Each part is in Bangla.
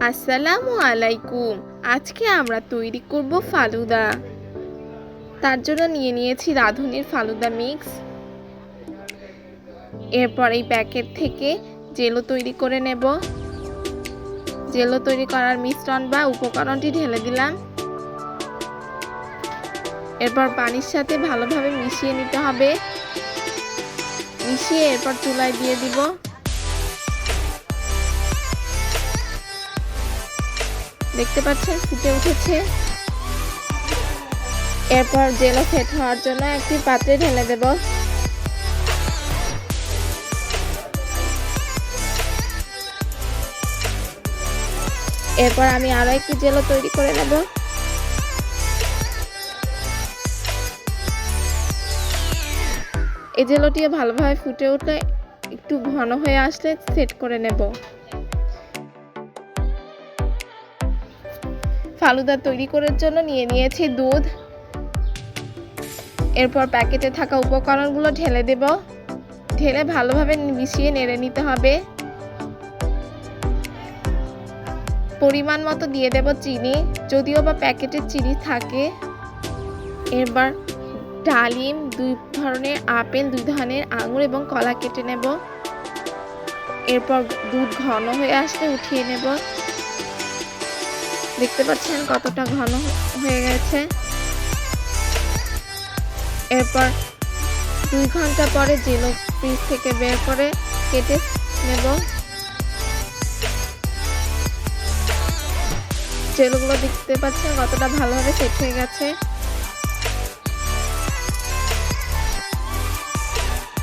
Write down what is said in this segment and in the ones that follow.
আসসালামু আলাইকুম। আজকে আমরা তৈরি করব ফালুদা। তার জন্য নিয়ে নিয়েছি রাঁধুনির ফালুদা মিক্স। এরপর এই প্যাকেট থেকে জেলো তৈরি করে নেব। জেলো তৈরি করার মিশ্রণ বা উপকরণটি ঢেলে দিলাম। এরপর পানির সাথে ভালোভাবে মিশিয়ে নিতে হবে। মিশিয়ে এরপর চুলায় দিয়ে দিব। দেখতে পাচ্ছেন ফুটে উঠেছে। এরপর জেলো সেট হওয়ার জন্য একটি পাত্রে ঢেলে দেব। এরপর আমি আরো একটি জেলো তৈরি করে নেব। এই জেলোটিও ভালোভাবে ফুটে উঠলে একটু ঘন হয়ে আসলে সেট করে নেব। ফালুদা তৈরি করার জন্য নিয়ে নিয়েছি দুধ। এরপর প্যাকেটে থাকা উপকরণগুলো ঢেলে দেব। ঢেলে ভালোভাবে মিশিয়ে নেড়ে নিতে হবে। পরিমাণ মতো দিয়ে দেব চিনি, যদিও বা প্যাকেটে চিনি থাকে। এবার ডালিম, 2 ধরনের আপেল, 2 ধরনের আঙুর এবং কলা কেটে নেব। এরপর দুধ ঘন হয়ে আসলে উঠিয়ে নেব। দেখতে পাচ্ছেন কতটা ঘন হয়ে গেছে। এরপর 2 ঘন্টা পরে জেলো ফ্রিজ থেকে বের করে কেটে নেব। জেলোগুলো দেখতে পাচ্ছেন কতটা ভালোভাবে সেট হয়ে গেছে।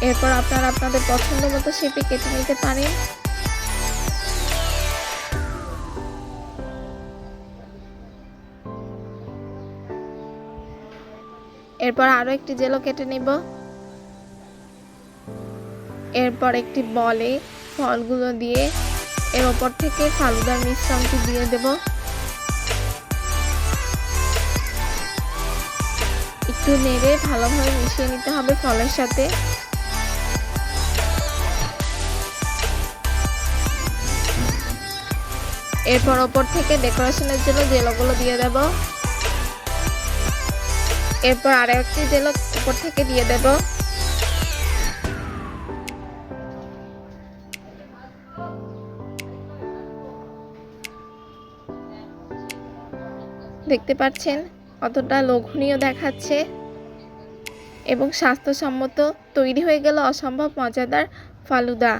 এরপর আপনারা আপনাদের পছন্দ মতো শেপে কেটে নিতে পারেন। এরপর আরো একটি জেলো কেটে নিব। এরপর একটি বলে ফলগুলো দিয়ে এর উপর থেকে ফালুদার মিশ্রণটি দিয়ে দেব। একটু নেড়ে ভালোভাবে মিশিয়ে নিতে হবে ফলের সাথে। এরপর উপর থেকে ডেকোরেশনের জন্য জেলোগুলো দিয়ে দেব। এরপর আরো একটি জেলো উপর থেকে দিয়ে দেব। দেখতে পাচ্ছেন কতটা লোভনীয় দেখাচ্ছে এবং স্বাস্থ্যসম্মত। তৈরি হয়ে গেল অসম্ভব মজাদার ফালুদা।